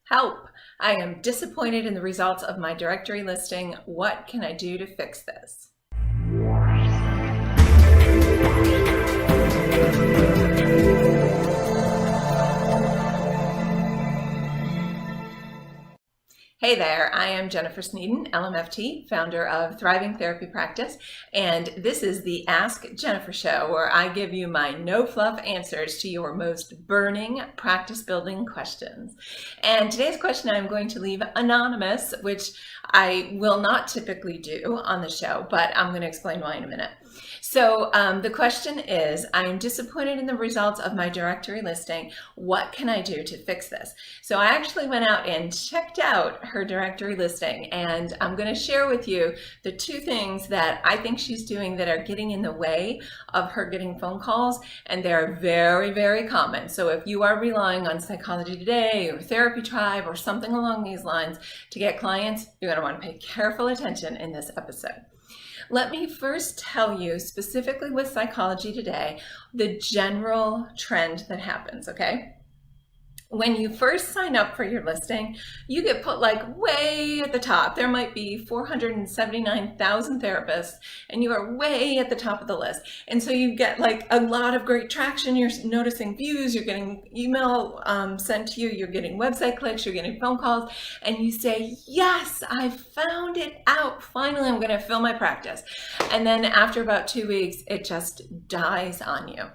Help! I am disappointed in the results of my directory listing. What can I do to fix this? Hey there, I am Jennifer Sneeden, LMFT, founder of Thriving Therapy Practice, and this is the Ask Jennifer Show, where I give you my no-fluff answers to your most burning practice-building questions. And today's question I'm going to leave anonymous, which I will not typically do on the show, but I'm going to explain why in a minute. So the question is, I am disappointed in the results of my directory listing. What can I do to fix this? So I actually went out and checked out her directory listing, and I'm going to share with you the two things that I think she's doing that are getting in the way of her getting phone calls, and they're very, very common. So if you are relying on Psychology Today or Therapy Tribe or something along these lines to get clients, you're going to want to pay careful attention in this episode. Let me first tell you specifically with Psychology Today, the general trend that happens, okay? When you first sign up for your listing, you get put like way at the top. There might be 479,000 therapists and you are way at the top of the list. And so you get like a lot of great traction. You're noticing views, you're getting email sent to you, you're getting website clicks, you're getting phone calls, and you say, yes, I found it out. Finally, I'm gonna fill my practice. And then after about 2 weeks, it just dies on you.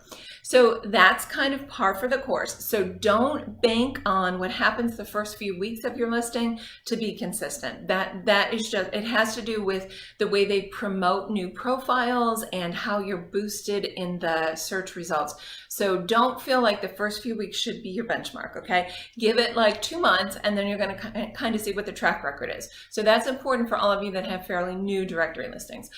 So that's kind of par for the course. So don't bank on what happens the first few weeks of your listing to be consistent. That is just, it has to do with the way they promote new profiles and how you're boosted in the search results. So don't feel like the first few weeks should be your benchmark, okay? Give it like 2 months and then you're gonna kind of see what the track record is. So that's important for all of you that have fairly new directory listings.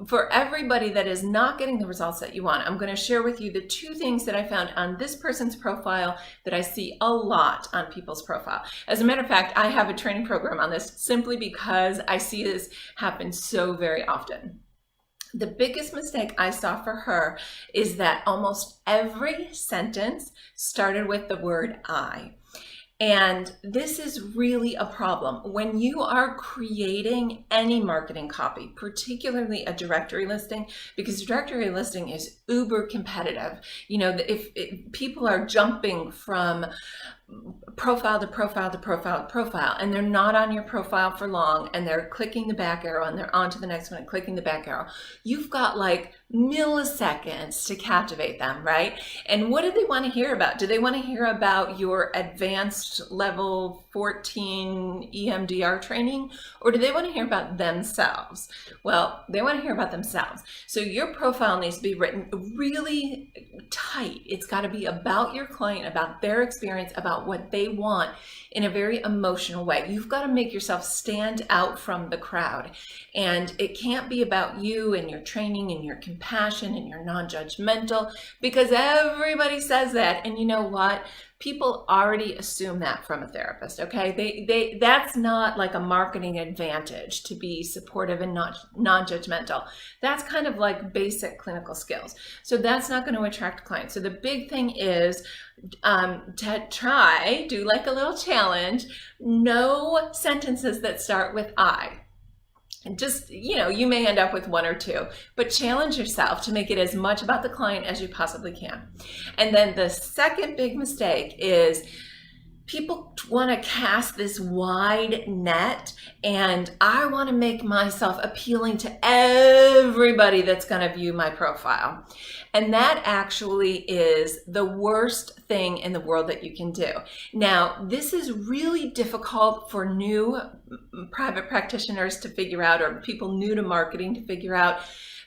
For everybody that is not getting the results that you want, I'm gonna share with you the two things that I found on this person's profile that I see a lot on people's profile. As a matter of fact, I have a training program on this simply because I see this happen so very often. The biggest mistake I saw for her is that almost every sentence started with the word I. And this is really a problem. When you are creating any marketing copy, particularly a directory listing, because directory listing is uber competitive. You know, if people are jumping from profile to profile to profile to profile, and they're not on your profile for long, and they're clicking the back arrow, and they're on to the next one and clicking the back arrow, you've got like milliseconds to captivate them, right? And what do they want to hear about? Do they want to hear about your advanced level 14 EMDR training, or do they want to hear about themselves? Well, they want to hear about themselves. So your profile needs to be written really tight. It's got to be about your client, about their experience, about what they want in a very emotional way. You've got to make yourself stand out from the crowd. And it can't be about you and your training and your compassion and your non-judgmental, because everybody says that. And you know what? People already assume that from a therapist, okay? That's not like a marketing advantage to be supportive and not non-judgmental. That's kind of like basic clinical skills. So that's not going to attract clients. So the big thing is to do like a little challenge, no sentences that start with I. And just, you know, you may end up with 1 or 2, but challenge yourself to make it as much about the client as you possibly can. And then the second big mistake is people want to cast this wide net, and I want to make myself appealing to everybody that's going to view my profile. And that actually is the worst thing in the world that you can do. Now, this is really difficult for new private practitioners to figure out, or people new to marketing to figure out.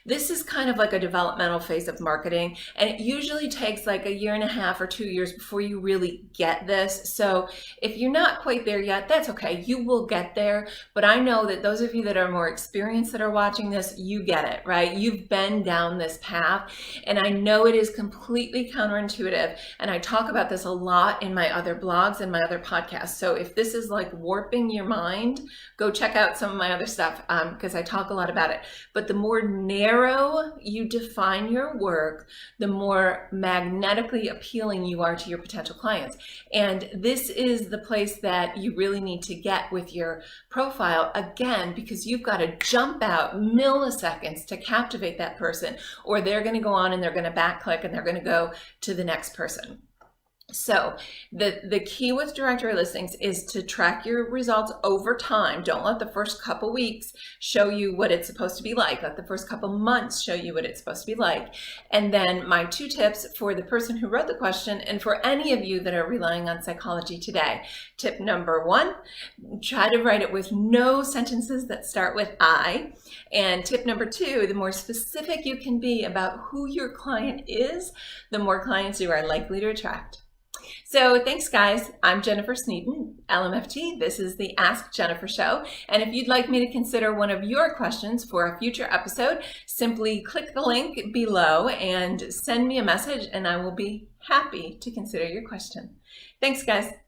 This is kind of like a developmental phase of marketing, and it usually takes like 1.5 years or 2 years before you really get this. So if you're not quite there yet, that's okay. You will get there. But I know that those of you that are more experienced that are watching this, you get it, right? You've been down this path, and I know it is completely counterintuitive. And I talk about this a lot in my other blogs and my other podcasts. So if this is like warping your mind, go check out some of my other stuff because I talk a lot about it. But the more narrow narrow you define your work, the more magnetically appealing you are to your potential clients. And this is the place that you really need to get with your profile, again, because you've got to jump out milliseconds to captivate that person, or they're going to go on and they're going to backclick and they're going to go to the next person. So the key with directory listings is to track your results over time. Don't let the first couple weeks show you what it's supposed to be like. Let the first couple months show you what it's supposed to be like. And then my 2 tips for the person who wrote the question, and for any of you that are relying on Psychology Today. Tip number 1, try to write it with no sentences that start with I. And tip number 2, the more specific you can be about who your client is, the more clients you are likely to attract. So thanks, guys. I'm Jennifer Sneeden, LMFT. This is the Ask Jennifer Show. And if you'd like me to consider one of your questions for a future episode, simply click the link below and send me a message, and I will be happy to consider your question. Thanks, guys.